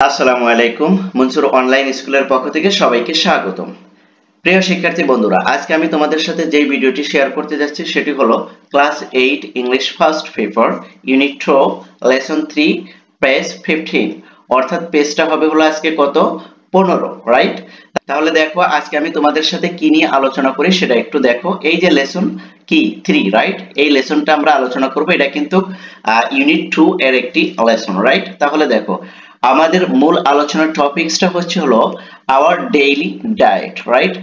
আসসালামু আলাইকুম মনসুর অনলাইন স্কুলের পক্ষ থেকে সবাইকে স্বাগতম। প্রিয় শিক্ষার্থী বন্ধুরা, আজকে আমি তোমাদের সাথে যে ভিডিওটি শেয়ার করতে যাচ্ছি সেটি হলো class 8 English first paper unit 12 lesson 3 page 15, অর্থাৎ পেজটা হবে হলো আজকে কত 15, রাইট? তাহলে দেখো আজকে আমি তোমাদের সাথে কি নিয়ে আলোচনা করি সেটা একটু দেখো। এই যে লেসন কি 3, রাইট? এই লেসনটা আমরা আলোচনা করব। এটা কিন্তু ইউনিট 2 এর একটি লেসন, রাইট? তাহলে দেখো আমাদের মূল আলোচনার টপিকসটা হচ্ছে হলো আওয়ার ডেইলি ডায়েট, রাইট?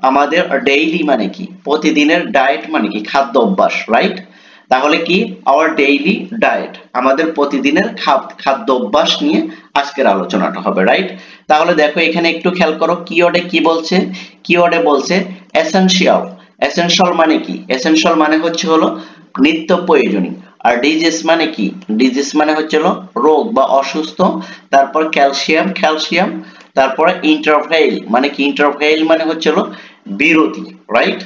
আমাদের ডেইলি মানে কি, প্রতিদিনের ডায়েট মানে কি, খাদ্য অভ্যাস, রাইট? তাহলে কি আওয়ার ডেইলি ডায়েট, আমাদের প্রতিদিনের খাদ্য অভ্যাস নিয়ে আজকের আলোচনাটা হবে, রাইট? তাহলে দেখো এখানে একটু খেয়াল করো কিওয়ার্ডে কি বলছে। কিওয়ার্ডে বলছে এসেনশিয়াল। এসেনশিয়াল মানে কি? এসেনশিয়াল মানে হচ্ছে হলো নিত্য প্রয়োজনীয়। আর ডিজিজ মানে কি? ডিজিজ মানে হচ্ছে হলো রোগ বা অসুস্থ। তারপর ক্যালসিয়াম, ক্যালসিয়াম। তারপরে ইন্টারভেইল মানে কি? ইন্টারভেইল মানে হচ্ছে হলো বিরতি, রাইট?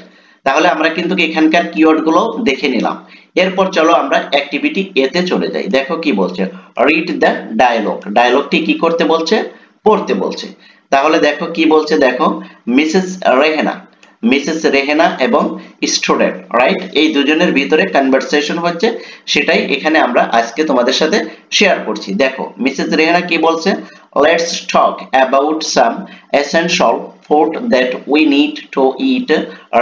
তাহলে আমরা কিন্তু এখানকার কিওয়ার্ড গুলো দেখে নিলাম। এরপর চলো আমরা অ্যাক্টিভিটি এ তে চলে যাই। দেখো কি বলছে, রিড দ্য ডায়ালগ। ডায়ালগটি কি করতে বলছে? পড়তে বলছে। তাহলে দেখো কি বলছে, দেখো মিসেস রেহেনা এবং স্টুডেন্ট, রাইট? এই দুজনের ভিতরে কনভারসেশন হচ্ছে, সেটাই এখানে আমরা আজকে তোমাদের সাথে শেয়ার করছি। দেখো মিসেস রেহেনা কি বলছে, let's talk about some essential food that we need to it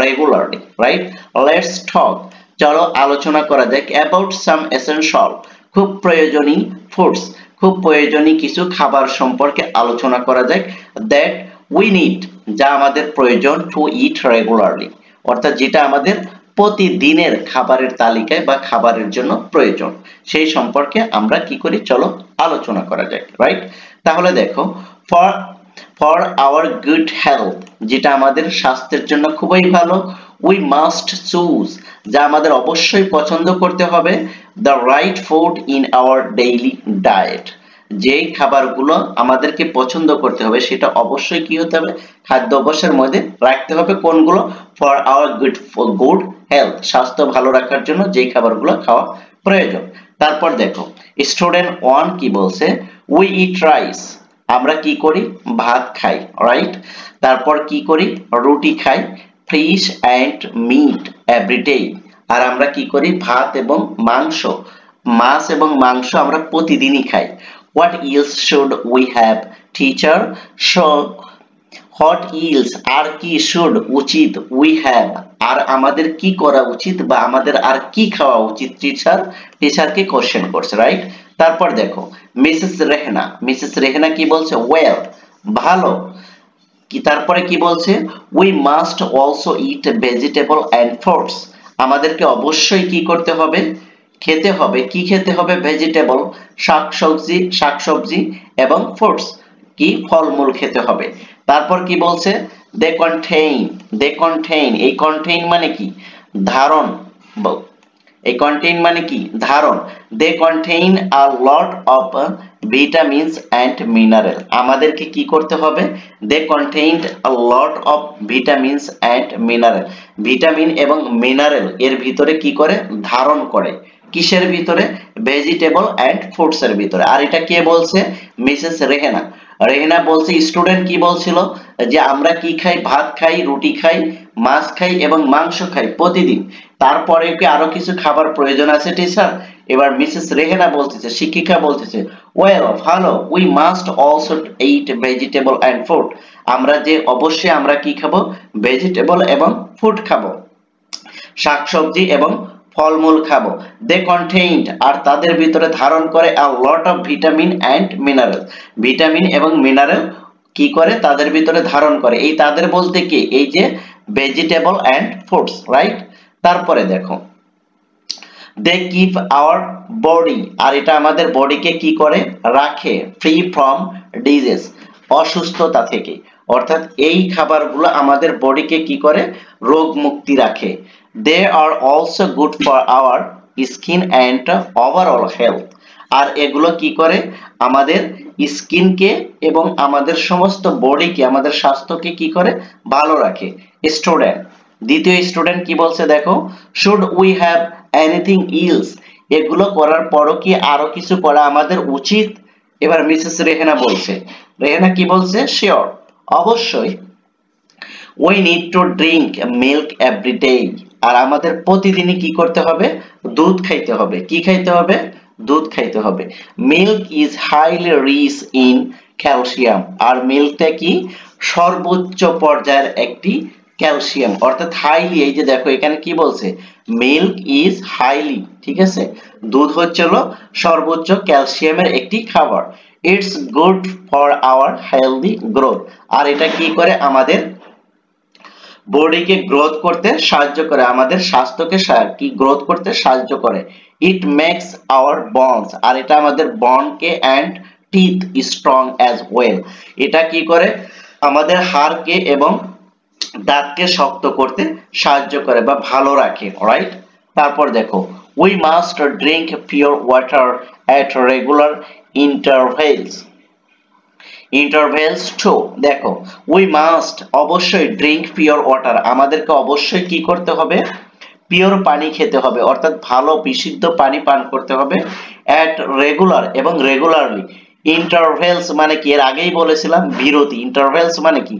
regularly, right? Let's talk, চলো আলোচনা করা যাক, অ্যাবাউট সাম এসেনশিয়াল, খুব প্রয়োজনীয় ফুডস, খুব প্রয়োজনীয় কিছু খাবার সম্পর্কে আলোচনা করা যাক, দ্যাট উই নিড, যা আমাদের প্রয়োজন, টু ইট রেগুলারলি, অর্থাৎ যেটা আমাদের প্রতিদিনের খাবারের তালিকায় বা খাবারের জন্য প্রয়োজন, সেই সম্পর্কে আমরা কি করি, চলো আলোচনা করা যাক, রাইট? তাহলে দেখো ফর আওয়ার গুড হেলথ, যেটা আমাদের স্বাস্থ্যের জন্য খুবই ভালো, উই মাস্ট চুজ, যা আমাদের অবশ্যই পছন্দ করতে হবে, the right food in our daily diet, যেই খাবারগুলো আমাদেরকে পছন্দ করতে হবে সেটা অবশ্যই কি হতে হবে, খাদ্য অভ্যাসের মধ্যে রাখতে হবে। কোনগুলো? ফর আওয়ার গুড হেলথ, স্বাস্থ্য ভালো রাখার জন্য যেই খাবারগুলো খাওয়া প্রয়োজন। তারপর দেখো স্টুডেন্ট 1 কি বলছে, উই ইট রাইস, আমরা কি করি, ভাত খাই, রাইট? তারপর কি করি, রুটি খাই, ফিশ এন্ড মিট এভরিডে, আর আমরা কি করি, ভাত এবং মাংস, মাছ এবং মাংস আমরা প্রতিদিনই খাই। What else should we have, teacher? So what else, আর কি, should উচিত, we have আর আমাদের কি করা উচিত বা আমাদের আর কি খাওয়া উচিত, টিচারকে কোশ্চেন করছে, রাইট? তারপর দেখো মিসেস রেহেনা কি বলছে, ওয়েল, ভালো। কি তারপরে কি বলছে, we must also eat vegetable and fruits, আমাদেরকে অবশ্যই কি করতে হবে, খেতে হবে, কি খেতে হবে, ভেজিটেবল, শাকসবজি এবং ফ্রুটস, কি ফলমূল খেতে হবে। তারপর কি বলছে, দে কন্টেইন, এই কন্টেইন মানে কি, ধারণ, এই কন্টেইন মানে কি, ধারণ। They contain a lot of vitamins and mineral, আমাদেরকে কি করতে হবে, they contain a lot of vitamins and mineral, vitamin এবং মিনারেল এর ভিতরে কি করে, ধারণ করে। কিসের ভিতরে? ভেজিটেবল এন্ড ফ্রুটস এর ভিতরে। আর এটা কে বলছে? মিসেস রেহেনা বলছে। স্টুডেন্ট কি বলছিল, যে আমরা কি খাই, ভাত খাই, রুটি খাই, মাছ খাই এবং মাংস খাই প্রতিদিন। তারপরে কি আরো কিছু খাবার প্রয়োজন আছে টিচার? এবার মিসেস রেহেনা বলতেছে, শিক্ষিকা বলতেছে, ওয়েল, ভালো, we must also eat vegetable and fruit, আমরা যে অবশ্যই আমরা কি খাবো, ভেজিটেবল এবং ফ্রুট খাবো, শাকসবজি এবং ফলমূল খাবো। দে কন্টেইনড, আর তাদের ভিতরে ধারণ করে, a lot of vitamin and mineral, vitamin এবং মিনারেল কি করে, তাদের ভিতরে ধারণ করে। এই তাদের বলতে কি, এই যে ভেজিটেবল এন্ড ফ্রুটস, রাইট? তারপরে দেখো দে কিপ আওয়ার বডি, আর এটা আমাদের বডিকে কি করে, রাখে, ফ্রি ফ্রম ডিজিজ, অসুস্থতা থেকে, অর্থাৎ এই খাবারগুলো আমাদের বডিকে কি করে, রোগ মুক্তি রাখে। They are also good for our skin and overall health, আর এগুলো কি করে, আমাদের স্কিনকে এবং আমাদের সমস্ত বডিকে, আমাদের স্বাস্থ্যকে কি করে, ভালো রাখে। স্টুডেন্ট, দ্বিতীয় স্টুডেন্ট কি বলছে, দেখো, should we have anything else, এগুলো করার পরও কি আরো কিছু করা আমাদের উচিত? এবার মিসেস রেহেনা বলছে, রেহেনা কি বলছে, শিওর, অবশ্যই, we need to drink milk every day, আর আমাদের প্রতিদিনই কি করতে হবে, দুধ খাইতে হবে। কি খাইতে হবে, দুধ খাইতে হবে। Milk is highly rich in calcium, আর মিল্কটা কি, সর্বোচ্চ পর্যায়ের একটি ক্যালসিয়াম, অর্থাৎ হাইলি, এই যে দেখো এখানে কি বলছে, মিল্ক ইজ হাইলি, ঠিক আছে, দুধ হচ্ছিল সর্বোচ্চ ক্যালসিয়ামের একটি খাবার। It's good for our healthy growth, আর এটা কি করে, আমাদের বডিকে গ্রোথ করতে সাহায্য করে, আমাদের স্বাস্থ্যকে কি গ্রোথ করতে সাহায্য করে। ইট মেক্স আওয়ার বনস, আর এটা আমাদের বনকে and teeth strong as well, এটা কি করে, আমাদের হাড়কে এবং দাঁতকে শক্ত করতে সাহায্য করে বা ভালো রাখে, রাইট। তারপর দেখো, we must drink pure water at regular intervals, intervals too, দেখো উই মাস্ট, অবশ্যই, ড্রিঙ্ক পিওর ওয়াটার, আমাদেরকে অবশ্যই কি করতে হবে, পিওর পানি খেতে হবে, অর্থাৎ ভালো বিশুদ্ধ পানি পান করতে হবে, এট রেগুলার, এবং রেগুলারলি। ইন্টারভেলস মানে কি, এর আগেই বলেছিলাম বিরতি, ইন্টারভেলস মানে কি,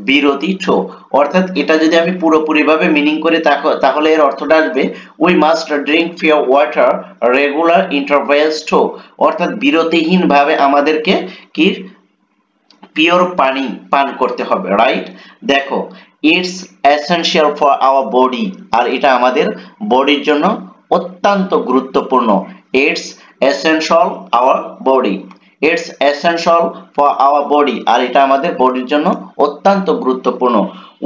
বিরতি ছো, অর্থাৎ এটা যদি আমি পুরোপুরি ভাবে মিনিং করি তাহলে এর অর্থটা আসবে, we must drink pure water regular intervals too, অর্থাৎ বিরতিহীন ভাবে আমাদেরকে কি পিওর পানি পান করতে হবে, রাইট। দেখো, it's essential for our body, আর এটা আমাদের বডির জন্য অত্যন্ত গুরুত্বপূর্ণ। It's essential our body, it's essential for our body, আর এটা আমাদের বডির জন্য অত্যন্ত গুরুত্বপূর্ণ।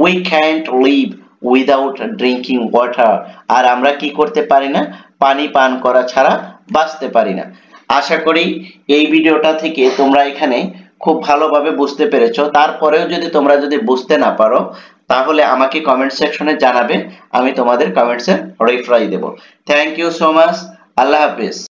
We can't live without drinking water, আর আমরা কি করতে পারি না, পানি পান করা ছাড়া বাঁচতে পারি না। আশা করি এই ভিডিওটা থেকে তোমরা এখানে খুব ভালোভাবে বুঝতে পেরেছো। তারপরেও তোমরা যদি বুঝতে না পারো তাহলে আমাকে কমেন্ট সেকশনে জানাবে, আমি তোমাদের কমেন্টসের রিপ্লাই দেব। থ্যাংক ইউ সো মাচ, আল্লাহ হাফেজ।